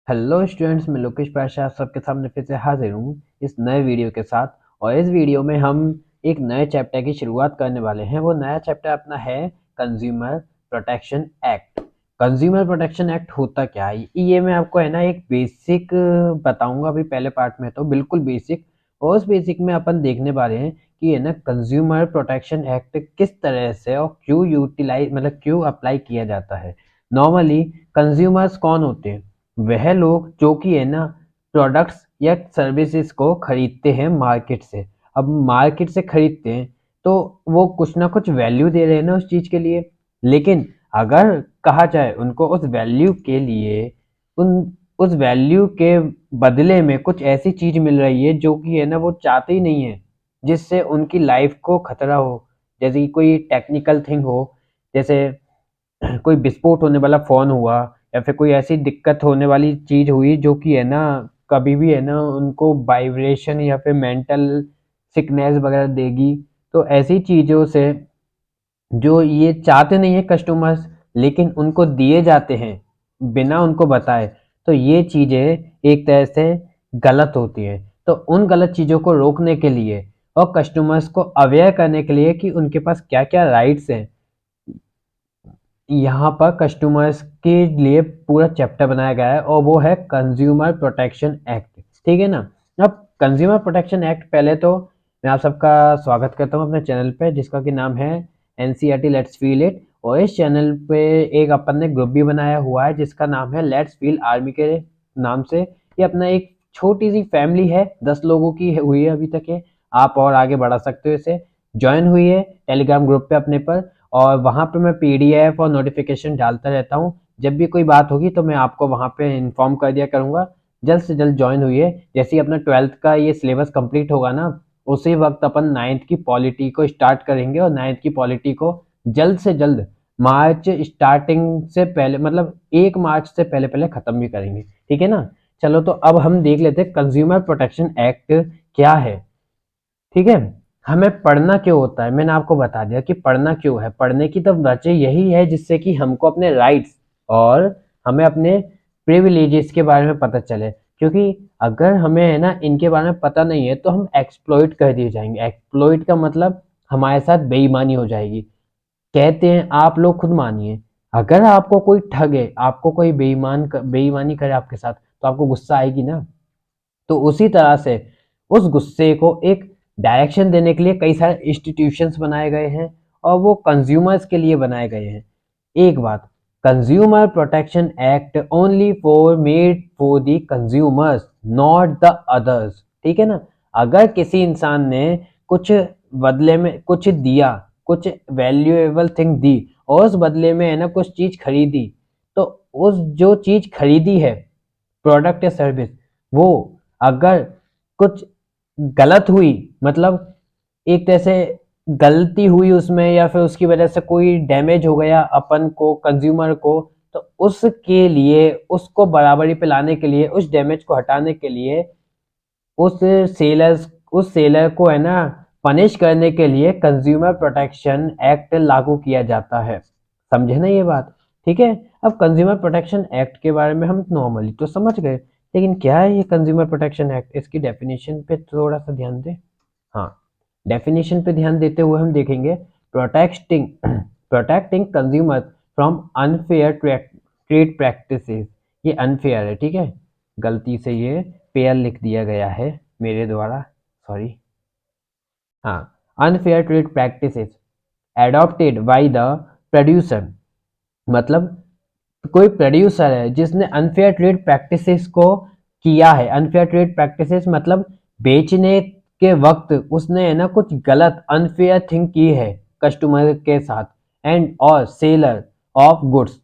Hello students, मैं लोकेश पाशा आप सबके सामने फिर से हाजिर हूँ इस नए वीडियो के साथ। और इस वीडियो में हम एक नए चैप्टर की शुरुआत करने वाले हैं। वो नया चैप्टर अपना है consumer protection act. Consumer protection act होता क्या है ये मैं आपको है ना एक बेसिक बताऊंगा। अभी पहले पार्ट में तो बिल्कुल बेसिक, और उस बेसिक में अपन देखने वाले हैं कि है ना कंज्यूमर प्रोटेक्शन एक्ट किस तरह से और क्यों यूटिलाइज मतलब क्यों अप्लाई किया जाता है। नॉर्मली कंज्यूमर्स कौन होते हैं? वह लोग जो कि है ना प्रोडक्ट्स या सर्विसेज को खरीदते हैं मार्केट से। अब मार्केट से खरीदते हैं तो वो कुछ ना कुछ वैल्यू दे रहे हैं ना उस चीज के लिए। लेकिन अगर कहा जाए उनको उस वैल्यू के लिए उन उस वैल्यू के बदले में कुछ ऐसी चीज मिल रही है जो कि है ना वो चाहते ही नहीं है, जिससे उनकी लाइफ को खतरा हो। जैसे कि कोई टेक्निकल थिंग हो, जैसे कोई विस्फोट होने वाला फोन हुआ, या फिर कोई ऐसी दिक्कत होने वाली चीज हुई जो कि है ना कभी भी है ना उनको वाइब्रेशन या फिर मेंटल सिकनेस वगैरह देगी। तो ऐसी चीजों से जो ये चाहते नहीं है कस्टमर्स, लेकिन उनको दिए जाते हैं बिना उनको बताए, तो ये चीजें एक तरह से गलत होती हैं। तो उन गलत चीजों को रोकने के लिए और कस्टमर्स को अवेयर करने के लिए कि उनके पास क्या क्या राइट्स हैं, यहाँ पर कस्टमर्स के लिए पूरा चैप्टर बनाया गया है, और वो है कंज्यूमर प्रोटेक्शन एक्ट। ठीक है ना। अब कंज्यूमर प्रोटेक्शन एक्ट, पहले तो मैं आप सबका स्वागत करता हूँ अपने चैनल पे जिसका कि नाम है एनसीईआरटी लेट्स फील इट। और इस चैनल पे एक अपन ने ग्रुप भी बनाया हुआ है जिसका नाम है लेट्स फील आर्मी के नाम से। ये अपना एक छोटी सी फैमिली है, 10 लोगों की हुई है अभी तक है। आप और आगे बढ़ा सकते हो, इसे ज्वाइन हुई है टेलीग्राम ग्रुप पे अपने पर। और वहाँ पे मैं पीडीएफ और नोटिफिकेशन डालता रहता हूँ। जब भी कोई बात होगी तो मैं आपको वहाँ पे इन्फॉर्म कर दिया करूँगा। जल्द से जल्द ज्वाइन हुई है। जैसे ही अपना 12th का ये सिलेबस कंप्लीट होगा ना, उसी वक्त अपन 9th की पॉलिटी को स्टार्ट करेंगे, और 9th की पॉलिटी को जल्द से जल्द मार्च स्टार्टिंग से पहले मतलब 1 मार्च से पहले पहले खत्म भी करेंगे। ठीक है ना। चलो तो अब हम देख लेते हैं कंज्यूमर प्रोटेक्शन एक्ट क्या है। ठीक है। हमें पढ़ना क्यों होता है, मैंने आपको बता दिया कि पढ़ना क्यों है। पढ़ने की तो वजह यही है जिससे कि हमको अपने राइट्स और हमें अपने प्रिविलेजेस के बारे में पता चले। क्योंकि अगर हमें है ना इनके बारे में पता नहीं है तो हम एक्सप्लॉइट कर दिए जाएंगे। एक्सप्लॉइट का मतलब हमारे साथ बेईमानी हो जाएगी। कहते हैं, आप लोग खुद मानिए, अगर आपको कोई ठगे, आपको कोई बेईमानी करे आपके साथ, तो आपको गुस्सा आएगी ना। तो उसी तरह से उस गुस्से को एक डायरेक्शन देने के लिए कई सारे इंस्टीट्यूशंस बनाए गए हैं, और वो कंज्यूमर्स के लिए बनाए गए हैं। एक बात, consumer protection act only for made for the consumers, not the others. ठीक है ना। अगर किसी इंसान ने कुछ बदले में कुछ दिया, कुछ वैल्यूएबल थिंग दी, और उस बदले में है ना कुछ चीज खरीदी, तो उस जो चीज खरीदी है, प्रोडक्ट या सर्विस, वो अगर कुछ गलत हुई, मतलब एक तरह से गलती हुई उसमें, या फिर उसकी वजह से कोई डैमेज हो गया अपन को कंज्यूमर को, तो उसके लिए उसको बराबरी पे लाने के लिए, उस डैमेज को हटाने के लिए, उस उस सेलर को है ना पनिश करने के लिए कंज्यूमर प्रोटेक्शन एक्ट लागू किया जाता है। समझे ना ये बात। ठीक है। अब कंज्यूमर प्रोटेक्शन एक्ट के बारे में हम नॉर्मली तो समझ गए, लेकिन क्या है ये कंज्यूमर प्रोटेक्शन एक्ट, इसकी डेफिनेशन पे थोड़ा सा ध्यान दें। हाँ, डेफिनेशन पे ध्यान देते हुए हम देखेंगे, protecting protecting consumer from unfair trade practices. ये अनफेयर है, ठीक है। गलती से ये पेयर लिख दिया गया है मेरे द्वारा, सॉरी। हाँ, unfair trade practices adopted by the producer, मतलब कोई प्रोड्यूसर है जिसने अनफेयर ट्रेड प्रैक्टिसेस को किया है। अनफेयर ट्रेड प्रैक्टिसेस मतलब बेचने के वक्त उसने है ना कुछ गलत अनफेयर थिंग की है कस्टमर के साथ, एंड और सेलर ऑफ गुड्स,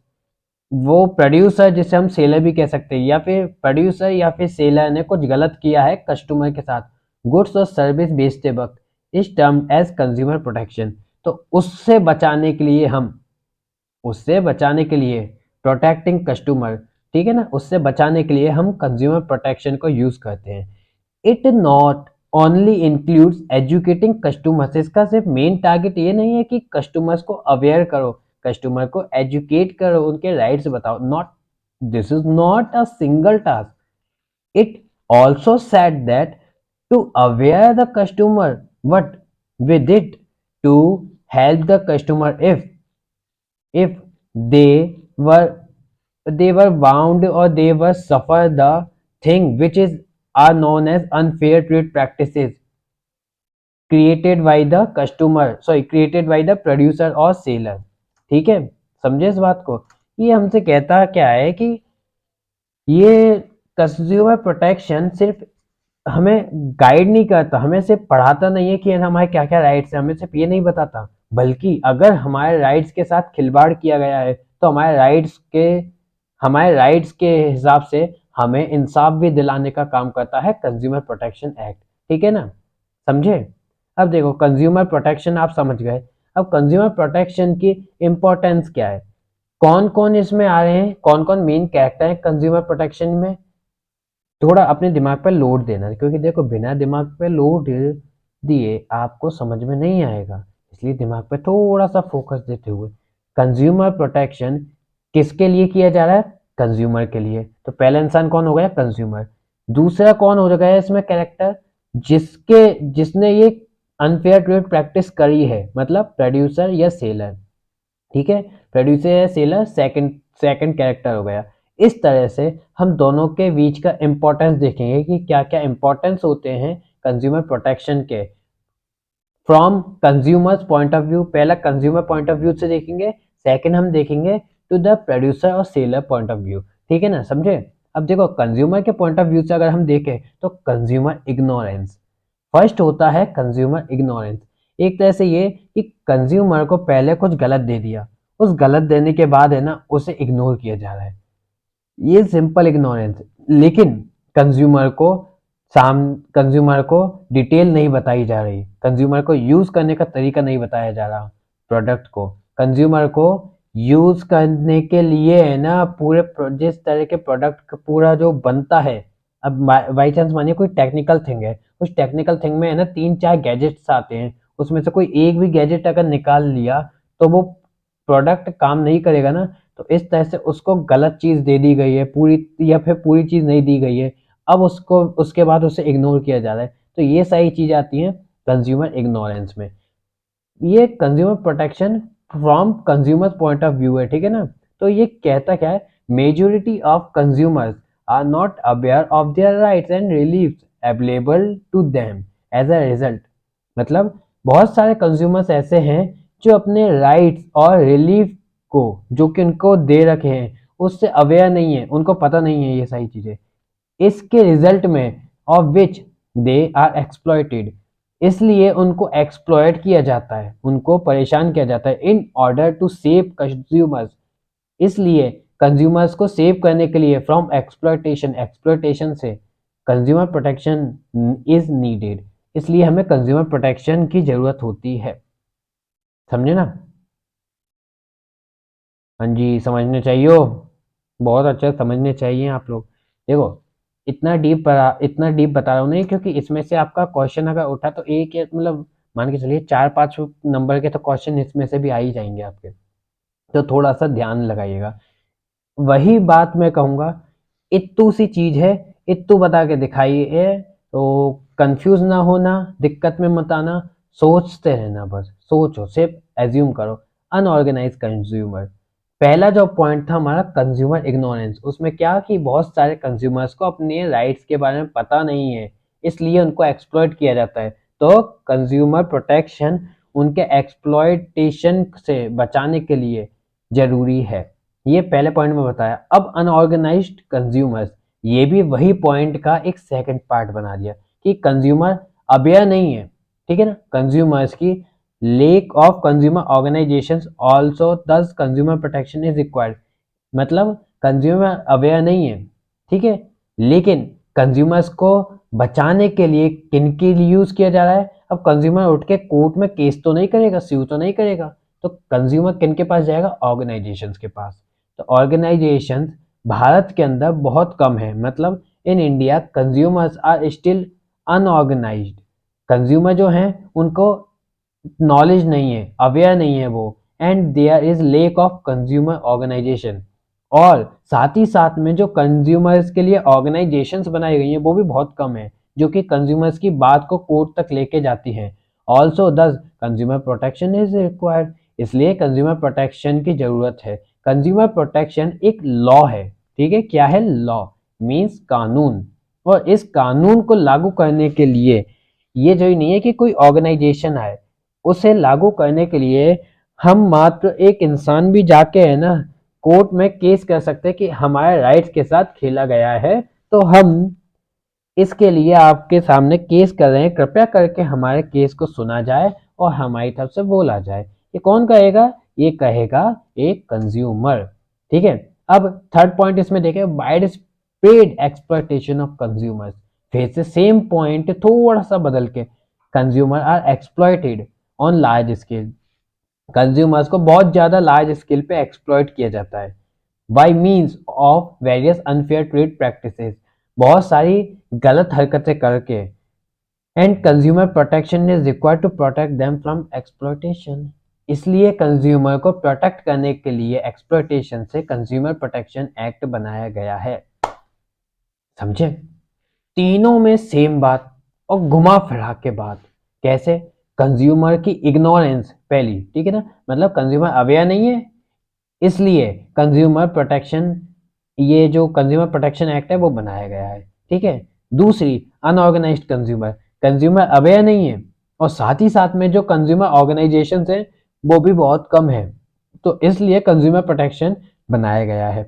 वो प्रोड्यूसर जिसे हम सेलर भी कह सकते हैं, या फिर प्रोड्यूसर या फिर सेलर ने कुछ गलत किया है कस्टमर के साथ गुड्स और सर्विस बेचते वक्त, इस टर्म एज कंज्यूमर प्रोटेक्शन। तो उससे बचाने के लिए प्रोटेक्टिंग कस्टमर, ठीक है ना, उससे बचाने के लिए हम कंज्यूमर प्रोटेक्शन को यूज करते हैं। It not only includes educating customers, इसका सिर्फ मेन टारगेट ये नहीं है कि कस्टमर्स को अवेयर करो, कस्टमर को एजुकेट करो, उनके राइट्स बताओ, not This is not a single task. It also said that to aware the customer what with it to help the customer if they were bound or they were suffer the thing which is are known as unfair trade practices created by the customer sorry created by the producer और seller. ठीक है, समझे इस बात को। ये हमसे कहता क्या है कि ये कंज्यूमर प्रोटेक्शन सिर्फ हमें गाइड नहीं करता, हमें सिर्फ पढ़ाता नहीं है कि हमारे क्या क्या राइट्स हैं, हमें सिर्फ ये नहीं बताता, बल्कि अगर हमारे राइट्स के साथ खिलवाड़ किया गया है तो हमारे राइट्स के हिसाब से हमें इंसाफ भी दिलाने का काम करता है कंज्यूमर प्रोटेक्शन एक्ट। ठीक है ना, समझे। अब देखो कंज्यूमर प्रोटेक्शन आप समझ गए, अब कंज्यूमर प्रोटेक्शन की इंपॉर्टेंस क्या है, कौन कौन इसमें आ रहे हैं, कौन कौन मेन कैरेक्टर है कंज्यूमर प्रोटेक्शन में, थोड़ा अपने दिमाग पर लोड देना, क्योंकि देखो बिना दिमाग पे लोड दिए आपको समझ में नहीं आएगा, इसलिए दिमाग पे थोड़ा सा फोकस देते हुए कंज्यूमर प्रोटेक्शन किसके लिए किया जा रहा है, कंज्यूमर के लिए। तो पहला इंसान कौन हो गया, कंज्यूमर। दूसरा कौन हो गया इसमें कैरेक्टर, जिसने ये अनफेयर ट्रेड प्रैक्टिस करी है, मतलब प्रोड्यूसर या सेलर। ठीक है, प्रोड्यूसर या सेलर सेकंड सेकंड कैरेक्टर हो गया। इस तरह से हम दोनों के बीच का इंपॉर्टेंस देखेंगे कि क्या क्या इंपॉर्टेंस होते हैं कंज्यूमर प्रोटेक्शन के from consumers point of view. पहला कंज्यूमर पॉइंट ऑफ व्यू से देखेंगे, सेकंड हम देखेंगे टू द प्रोड्यूसर और सेलर पॉइंट ऑफ व्यू। ठीक है ना, समझे। अब देखो कंज्यूमर के पॉइंट ऑफ व्यू से अगर हम देखें तो कंज्यूमर इग्नोरेंस फर्स्ट होता है, कंज्यूमर इग्नोरेंस। एक तरह से ये कि कंज्यूमर को पहले कुछ गलत दे दिया, उस गलत देने के बाद है ना उसे इग्नोर किया जा रहा है, ये सिंपल इग्नोरेंस। लेकिन कंज्यूमर को कंज्यूमर को डिटेल नहीं बताई जा रही, कंज्यूमर को यूज करने का तरीका नहीं बताया जा रहा, प्रोडक्ट को कंज्यूमर को यूज करने के लिए है ना पूरे जिस तरह के प्रोडक्ट का पूरा जो बनता है। अब बाई चांस मानिए कोई टेक्निकल थिंग है, उस टेक्निकल थिंग में है ना 3-4 गैजेट्स आते हैं, उसमें से कोई एक भी गैजेट अगर निकाल लिया तो वो प्रोडक्ट काम नहीं करेगा ना। तो इस तरह से उसको गलत चीज दे दी गई है पूरी, या फिर पूरी चीज नहीं दी गई है, अब उसको उसके बाद उसे इग्नोर किया जा रहा है। तो ये सारी चीजें आती हैं कंज्यूमर इग्नोरेंस में। ये consumer protection from consumer point of view है। ठीक है ना, तो ये कहता क्या है, majority of consumers are not aware of their rights and reliefs available to them as a result. मतलब बहुत सारे कंज्यूमर्स ऐसे हैं जो अपने राइट्स और रिलीफ को जो कि उनको दे रखे हैं उससे अवेयर नहीं है, उनको पता नहीं है ये सारी चीजें, इसके रिजल्ट में of which they are exploited, इसलिए उनको एक्सप्लॉयट किया जाता है, उनको परेशान किया जाता है in order to save consumers. इसलिए कंज्यूमर्स को सेव करने के लिए फ्रॉम एक्सप्लॉयटेशन से कंज्यूमर प्रोटेक्शन इज नीडेड, इसलिए हमें कंज्यूमर प्रोटेक्शन की जरूरत होती है। समझे ना, हाँ जी समझने चाहिए, बहुत अच्छा समझने चाहिए आप लोग। देखो इतना डीप बता रहा हूँ नहीं, क्योंकि इसमें से आपका क्वेश्चन अगर उठा तो एक या मतलब मान के चलिए 4-5 नंबर के तो क्वेश्चन इसमें से भी आ ही जाएंगे आपके, तो थोड़ा सा ध्यान लगाइएगा। वही बात मैं कहूँगा, इत्तू सी चीज है, इत्तू बता के दिखाइए, तो कंफ्यूज ना होना, दिक्कत में मत आना, सोचते रहना, बस सोचो, सिर्फ एज्यूम करो। अनऑर्गेनाइज कंज्यूमर, पहला जो पॉइंट था हमारा कंज्यूमर इग्नोरेंस, उसमें क्या कि बहुत सारे कंज्यूमर्स को अपने राइट्स के बारे में पता नहीं है, इसलिए उनको एक्सप्लॉइट किया जाता है। तो कंज्यूमर प्रोटेक्शन उनके एक्सप्लॉइटेशन से बचाने के लिए जरूरी है, ये पहले पॉइंट में बताया। अब अनऑर्गेनाइज्ड कंज्यूमर्स, ये भी वही पॉइंट का एक सेकंड पार्ट बना दिया कि कंज्यूमर अवेयर नहीं है। ठीक है ना, कंज्यूमर्स की lake of consumer organisations also दस कंज्यूमर प्रोटेक्शन इज रिक्वायर्ड, मतलब कंज्यूमर अवेयर नहीं है। ठीक है, लेकिन कंज्यूमर्स को बचाने के लिए किन के लिए यूज किया जा रहा है। अब कंज्यूमर उठ के कोर्ट में केस तो नहीं करेगा, स्यू तो नहीं करेगा, तो कंज्यूमर किन के पास जाएगा, ऑर्गेनाइजेशंस के पास। तो ऑर्गेनाइजेशंस भारत के अंदर बहुत कम है, मतलब in India consumers are still unorganised, consumer जो हैं उनको नॉलेज नहीं है, अवेयर नहीं है वो, and there is lack of consumer organisation, और साथ ही साथ में जो कंज्यूमर्स के लिए ऑर्गेनाइजेशंस बनाई गई हैं वो भी बहुत कम है, जो कि कंज्यूमर्स की बात को कोर्ट तक लेके जाती हैं। ऑल्सो दस कंज्यूमर प्रोटेक्शन इज रिक्वायर्ड, इसलिए कंज्यूमर प्रोटेक्शन की जरूरत है। कंज्यूमर प्रोटेक्शन एक लॉ है, ठीक है, क्या है? लॉ मीन्स कानून। और इस कानून को लागू करने के लिए ये जो ही नहीं है कि कोई ऑर्गेनाइजेशन आए, उसे लागू करने के लिए हम मात्र एक इंसान भी जाके है ना कोर्ट में केस कर सकते हैं कि हमारे राइट्स के साथ खेला गया है, तो हम इसके लिए आपके सामने केस कर रहे हैं, कृपया करके हमारे केस को सुना जाए और हमारी तरफ से बोला जाए। ये कौन कहेगा? ये कहेगा एक कंज्यूमर, ठीक है। अब थर्ड पॉइंट इसमें देखें, widespread exploitation of consumers. फिर से सेम पॉइंट थोड़ा सा बदल के, consumer are exploited on large scale, consumers को बहुत ज्यादा लार्ज स्केल पे एक्सप्लॉयट किया जाता है by means of various unfair trade practices, बहुत सारी गलत हरकतें करके। And consumer protection is required to protect them from exploitation, इसलिए कंज्यूमर को प्रोटेक्ट करने के लिए एक्सप्लॉयटेशन से कंज्यूमर प्रोटेक्शन एक्ट बनाया गया है। समझे? तीनों में सेम बात और घुमा फिरा के बात। कैसे? कंज्यूमर की इग्नोरेंस पहली, ठीक है ना, मतलब कंज्यूमर अवेयर नहीं है, इसलिए कंज्यूमर प्रोटेक्शन, ये जो कंज्यूमर प्रोटेक्शन एक्ट है वो बनाया गया है, ठीक है। दूसरी, अनऑर्गेनाइज्ड कंज्यूमर, कंज्यूमर अवेयर नहीं है और साथ ही साथ में जो कंज्यूमर ऑर्गेनाइजेशन है वो भी बहुत कम है, तो इसलिए कंज्यूमर प्रोटेक्शन बनाया गया है,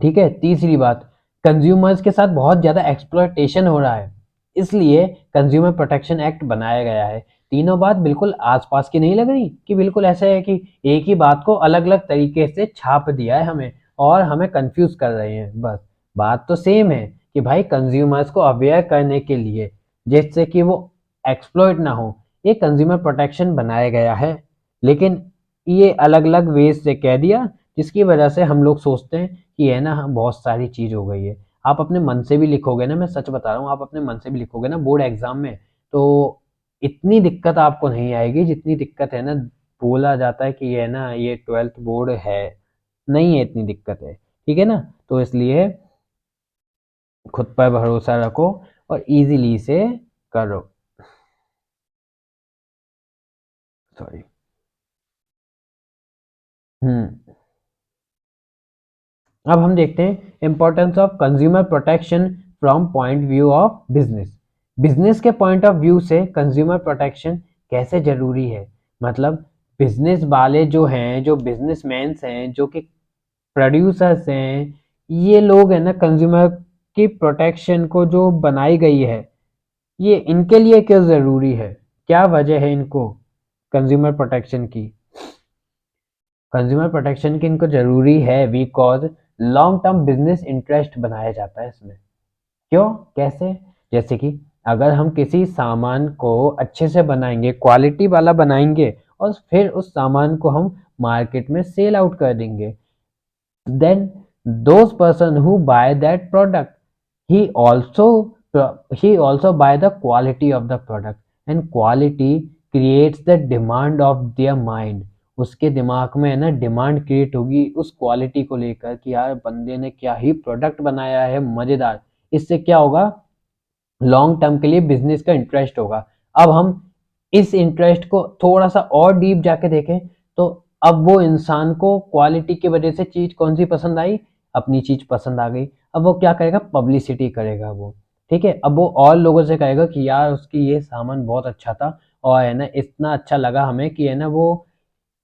ठीक है। तीसरी बात, कंज्यूमर्स के साथ बहुत ज्यादा एक्सप्लॉयटेशन हो रहा है, इसलिए कंज्यूमर प्रोटेक्शन एक्ट बनाया गया है। तीनों बात बिल्कुल आसपास की नहीं लग रही कि बिल्कुल ऐसा है कि एक ही बात को अलग अलग तरीके से छाप दिया है हमें और हमें कंफ्यूज कर रहे हैं। बस बात तो सेम है कि भाई कंज्यूमर्स को अवेयर करने के लिए, जिससे कि वो एक्सप्लॉयट ना हो, ये कंज्यूमर प्रोटेक्शन बनाया गया है, लेकिन ये अलग अलग वेज से कह दिया, जिसकी वजह से हम लोग सोचते हैं कि है ना बहुत सारी चीज हो गई है। आप अपने मन से भी लिखोगे ना, मैं सच बता रहा हूँ, आप अपने मन से भी लिखोगे ना बोर्ड एग्जाम में, तो इतनी दिक्कत आपको नहीं आएगी जितनी दिक्कत है ना बोला जाता है कि है ना ये 12th बोर्ड है, नहीं है इतनी दिक्कत है, ठीक है ना। तो इसलिए खुद पर भरोसा रखो और इजीली से करो। सॉरी। हम्म। अब हम देखते हैं importance of consumer protection from point view of business. Business के पॉइंट ऑफ व्यू से कंज्यूमर प्रोटेक्शन कैसे जरूरी है, मतलब बिजनेस वाले जो हैं, जो बिजनेसमैन्स हैं, जो कि प्रोड्यूसर्स हैं, ये लोग है ना कंज्यूमर की प्रोटेक्शन को जो बनाई गई है, ये इनके लिए क्यों जरूरी है, क्या वजह है इनको कंज्यूमर प्रोटेक्शन की? कंज्यूमर प्रोटेक्शन की इनको जरूरी है because long term business interest बनाया जाता है इसमें। क्यों? कैसे? जैसे कि अगर हम किसी सामान को अच्छे से बनाएंगे, क्वालिटी वाला बनाएंगे और फिर उस सामान को हम मार्केट में सेल आउट कर देंगे, then those person who buy that product, he also he also buy the quality of the product, and quality creates the demand of their mind, उसके दिमाग में है ना डिमांड क्रिएट होगी उस क्वालिटी को लेकर कि यार बंदे ने क्या ही प्रोडक्ट बनाया है मजेदार। इससे क्या होगा? लॉन्ग टर्म के लिए बिजनेस का इंटरेस्ट होगा। अब हम इस इंटरेस्ट को थोड़ा सा और डीप जाके देखें, तो अब वो इंसान को क्वालिटी की वजह से चीज कौन सी पसंद आई? अपनी चीज पसंद आ गई। अब वो क्या करेगा? पब्लिसिटी करेगा वो, ठीक है। अब वो और लोगों से कहेगा कि यार उसकी ये सामान बहुत अच्छा था और है ना इतना अच्छा लगा हमें कि है ना वो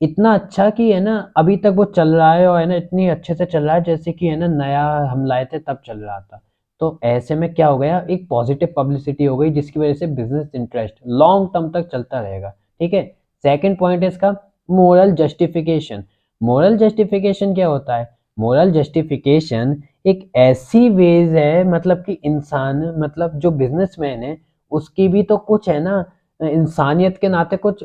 इतना अच्छा कि है ना अभी तक वो चल रहा है और है ना इतनी अच्छे से चल रहा है जैसे कि है ना नया हम लाए थे तब चल रहा था। तो ऐसे में क्या हो गया? एक पॉजिटिव पब्लिसिटी हो गई जिसकी वजह से बिजनेस इंटरेस्ट लॉन्ग टर्म तक चलता रहेगा, ठीक है। सेकंड पॉइंट है इसका मोरल जस्टिफिकेशन। मोरल जस्टिफिकेशन क्या होता है? मोरल जस्टिफिकेशन एक ऐसी वेज है, मतलब कि इंसान, मतलब जो बिजनेसमैन है उसकी भी तो कुछ है ना इंसानियत के नाते कुछ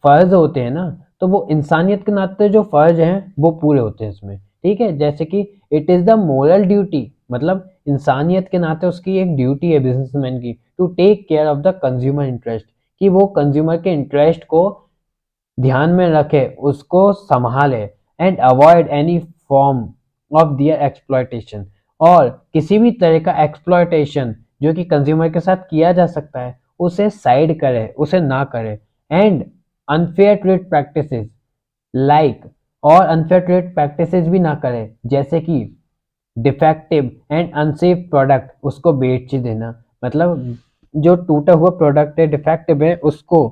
फर्ज होते हैं ना, तो वो इंसानियत के नाते जो फर्ज हैं वो पूरे होते हैं इसमें, ठीक है। जैसे कि it is the moral duty, मतलब इंसानियत के नाते उसकी एक ड्यूटी है बिजनेसमैन की to take care of the consumer interest, कि वो कंज्यूमर के इंटरेस्ट को ध्यान में रखे, उसको संभाले, and avoid any form of their exploitation, और किसी भी तरह का एक्सप्लॉयटेशन जो कि कंज्यूमर के साथ किया जा सकता है उसे साइड करे, उसे ना करे। And unfair trade practices like, और अनफेयर ट्रेड प्रैक्टिसेस भी ना करे, जैसे कि डिफेक्टिव एंड अनसेफ प्रोडक्ट उसको बेच देना, मतलब जो टूटा हुआ प्रोडक्ट है, डिफेक्टिव है, उसको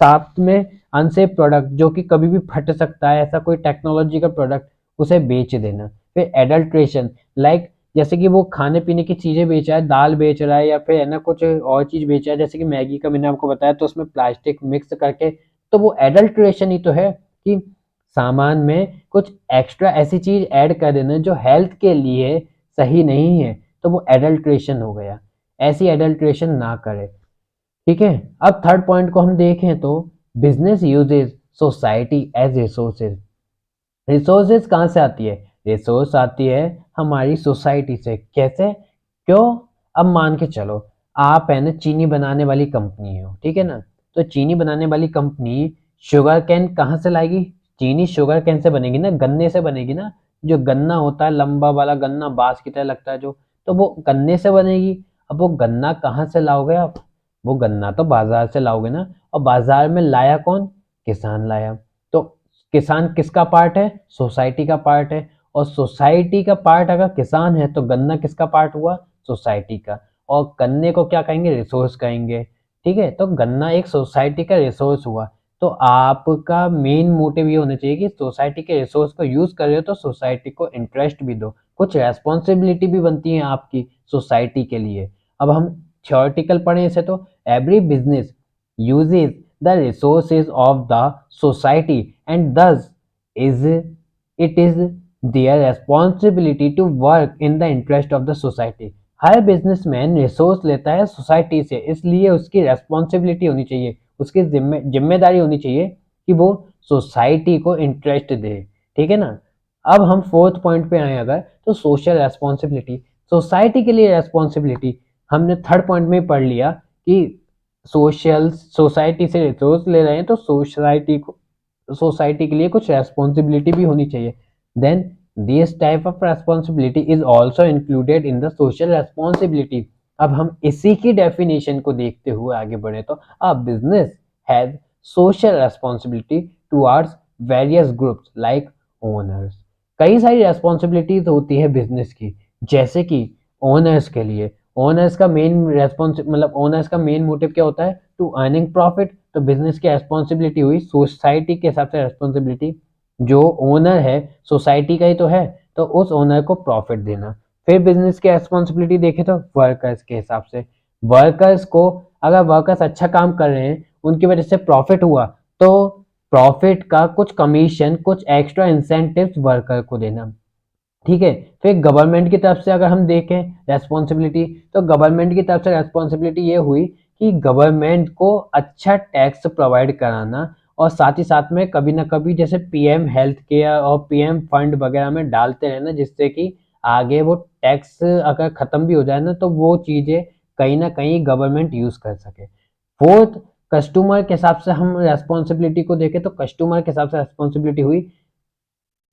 साथ में अनसेफ प्रोडक्ट जो कि कभी भी फट सकता है, ऐसा कोई टेक्नोलॉजी का प्रोडक्ट, उसे बेच देना। फिर एडल्ट्रेशन लाइक, जैसे कि वो खाने पीने की चीजें बेच रहा है, दाल बेच रहा है या फिर है ना कुछ और चीज बेच रहा है, जैसे कि मैगी का मैंने आपको बताया, तो उसमें प्लास्टिक मिक्स करके, तो वो एडल्ट्रेशन ही तो है कि सामान में कुछ एक्स्ट्रा ऐसी चीज ऐड कर देना जो हेल्थ के लिए सही नहीं है, तो वो एडल्ट्रेशन हो गया। ऐसी एडल्ट्रेशन ना करे। ठीक है। अब थर्ड पॉइंट को हम देखें तो business uses society as resources. Resources कहाँ से आती है? रिसोर्स आती है हमारी सोसाइटी से। कैसे? क्यों? अब मान के चलो, आप है ना चीनी बनाने वाली कंपनी हो, ठीक है ना, तो चीनी बनाने वाली कंपनी शुगर कैन कहाँ से लाएगी? चीनी शुगर कैन से बनेगी ना, गन्ने से बनेगी ना, जो गन्ना होता है लंबा वाला गन्ना, बांस की तरह लगता है जो, तो वो गन्ने से बनेगी। अब वो गन्ना कहाँ से लाओगे आप? वो गन्ना तो बाजार से लाओगे ना, और बाजार में लाया कौन? किसान लाया। तो किसान किसका पार्ट है? सोसाइटी का पार्ट है। और सोसाइटी का पार्ट अगर किसान है तो गन्ना किसका पार्ट हुआ? सोसाइटी का। और गन्ने को क्या कहेंगे? रिसोर्स कहेंगे। ठीक है, तो गन्ना एक सोसाइटी का रिसोर्स हुआ। तो आपका मेन मोटिव ये होना चाहिए कि सोसाइटी के रिसोर्स को यूज कर रहे हो तो सोसाइटी को इंटरेस्ट भी दो, कुछ रेस्पॉन्सिबिलिटी भी बनती है आपकी सोसाइटी के लिए। अब हम थ्योरेटिकल पढ़े इसे तो every business uses the resources of the society and thus is it is their responsibility to work in the interest of the society। Her businessman resource लेता है सोसाइटी से, इसलिए उसकी रेस्पॉन्सिबिलिटी होनी चाहिए, उसकी जिम्मेदारी होनी चाहिए कि वो सोसाइटी को इंटरेस्ट दे। ठीक है ना। अब हम फोर्थ पॉइंट पे आए अगर, तो सोशल रेस्पॉन्सिबिलिटी, सोसाइटी के लिए रेस्पॉन्सिबिलिटी। हमने थर्ड पॉइंट में पढ़ लिया कि सोशल सोसाइटी से रिसोर्स ले रहे हैं तो सोसाइटी के लिए कुछ रेस्पॉन्सिबिलिटी भी होनी चाहिए। Then this type of responsibility is also included in the social responsibility. अब हम इसी की डेफिनेशन को देखते हुए आगे बढ़े तो a business has social responsibility towards various groups like owners. कई सारी रेस्पॉन्सिबिलिटीज होती है बिजनेस की, जैसे कि ओनर्स के लिए, ओनर्स का मेन रेस्पॉन्स मतलब ओनर्स का मेन मोटिव क्या होता है? To earning profit. तो बिजनेस की रेस्पॉन्सिबिलिटी हुई सोसाइटी के हिसाब से रेस्पॉन्सिबिलिटी, जो ओनर है सोसाइटी का ही तो है, तो उस ओनर को प्रॉफिट देना। फिर बिजनेस की रेस्पॉन्सिबिलिटी देखे तो वर्कर्स के हिसाब से, वर्कर्स को, अगर वर्कर्स अच्छा काम कर रहे हैं, उनकी वजह से प्रॉफिट हुआ, तो प्रॉफिट का कुछ कमीशन, कुछ एक्स्ट्रा इंसेंटिव्स वर्कर को देना। ठीक है। फिर गवर्नमेंट की तरफ से अगर हम देखें रेस्पॉन्सिबिलिटी, तो गवर्नमेंट की तरफ से रेस्पॉन्सिबिलिटी ये हुई कि गवर्नमेंट को अच्छा टैक्स प्रोवाइड कराना, और साथ ही साथ में कभी ना कभी जैसे पीएम हेल्थ केयर और पीएम फंड वगैरह में डालते रहना, जिससे कि आगे वो टैक्स अगर खत्म भी हो जाए ना तो वो चीजें कहीं ना कहीं गवर्नमेंट यूज कर सके। फोर्थ, कस्टमर के हिसाब से हम रेस्पॉन्सिबिलिटी को देखें तो कस्टमर के हिसाब से रेस्पॉन्सिबिलिटी हुई,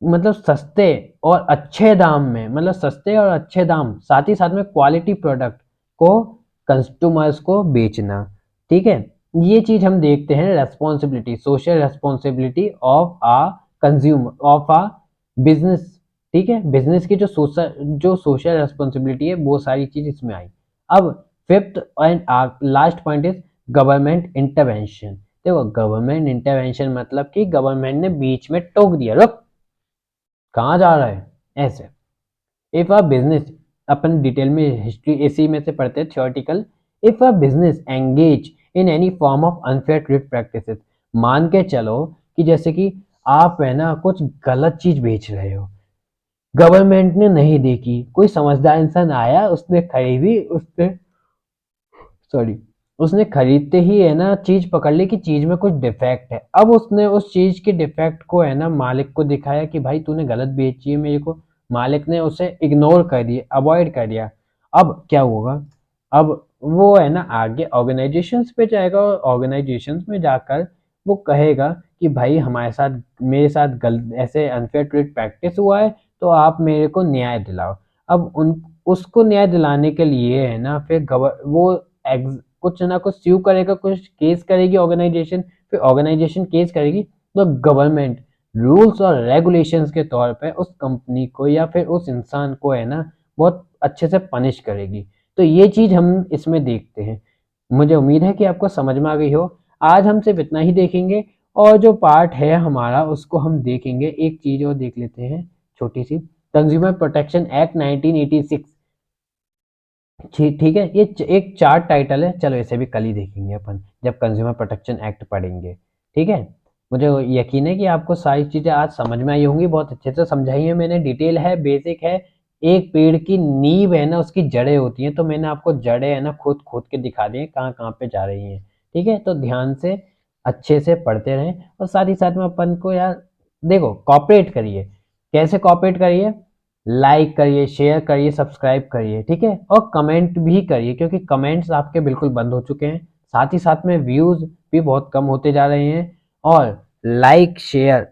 मतलब सस्ते और अच्छे दाम में, मतलब सस्ते और अच्छे दाम, साथ ही साथ में क्वालिटी प्रोडक्ट को कस्टमर्स को बेचना। ठीक है। ये चीज हम देखते हैं responsibility, social responsibility of a consumer of a business. ठीक है, बिजनेस की जो सोशल रेस्पॉन्सिबिलिटी है वो सारी चीज इसमें आई। अब fifth and last point is government intervention. देखो गवर्नमेंट इंटरवेंशन मतलब कि गवर्नमेंट ने बीच में टोक दिया, रुक कहाँ जा रहा है, ऐसे। If a business, upon detail में हिस्ट्री इसी में से पढ़ते हैं theoretical. If a business engage in any form of unfair trade practices, मान के चलो कि जैसे कि आप है ना कुछ गलत चीज बेच रहे हो, गवर्नमेंट ने नहीं देखी, कोई समझदार इंसान आया, उसने खरीदी, उसने सॉरी उसने खरीदते ही है ना चीज पकड़ ली कि चीज में कुछ डिफेक्ट है। अब उसने उस चीज के डिफेक्ट को है ना मालिक को दिखाया कि भाई तूने गलत बेची है मेरे को, मालिक ने उसे इग्नोर कर दिया, अवॉइड कर दिया। अब क्या होगा? अब वो है ना आगे ऑर्गेनाइजेशंस पे जाएगा, और ऑर्गेनाइजेशंस में जाकर वो कहेगा कि भाई हमारे साथ, मेरे साथ ऐसे अनफेयर ट्रेड प्रैक्टिस हुआ है, तो आप मेरे को न्याय दिलाओ। अब उन उसको न्याय दिलाने के लिए है ना फिर वो कुछ ना कुछ स्यू करेगा, कुछ केस करेगी ऑर्गेनाइजेशन, फिर ऑर्गेनाइजेशन केस करेगी, तो गवर्नमेंट रूल्स और रेगुलेशंस के तौर पे उस कंपनी को या फिर उस इंसान को है ना बहुत अच्छे से पनिश करेगी। तो ये चीज हम इसमें देखते हैं। मुझे उम्मीद है कि आपको समझ में आ गई हो। आज हम सिर्फ इतना ही देखेंगे, और जो पार्ट है हमारा उसको हम देखेंगे। एक चीज और देख लेते हैं छोटी सी, कंज्यूमर प्रोटेक्शन एक्ट 1986। ठीक है, ये एक चार्ट टाइटल है, चलो इसे भी कल ही देखेंगे अपन जब कंज्यूमर प्रोटेक्शन एक्ट पढ़ेंगे। ठीक है, मुझे यकीन है कि आपको सारी चीजें आज समझ में आई होंगी, बहुत अच्छे से समझाई है मैंने, डिटेल है, बेसिक है। एक पेड़ की नींव है ना उसकी जड़ें होती हैं, तो मैंने आपको जड़ें है ना खोद खोद के दिखा दी हैं कहाँ कहाँ पे जा रही हैं। ठीक है, तो ध्यान से अच्छे से पढ़ते रहें, और साथ ही साथ में अपन को यार देखो कॉपरेट करिए। कैसे कॉपरेट करिए? लाइक करिए, शेयर करिए, सब्सक्राइब करिए, ठीक है, और कमेंट भी करिए, क्योंकि कमेंट्स आपके बिल्कुल बंद हो चुके हैं। साथ ही साथ में व्यूज भी बहुत कम होते जा रहे हैं। और लाइक शेयर,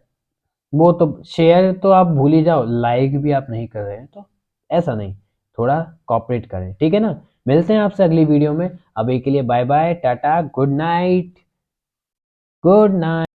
वो तो शेयर तो आप भूल ही जाओ, लाइक भी आप नहीं कर रहे हैं, तो ऐसा नहीं, थोड़ा कॉपरेट करें, ठीक है ना। मिलते हैं आपसे अगली वीडियो में, अभी के लिए bye bye, tata, good night, good night.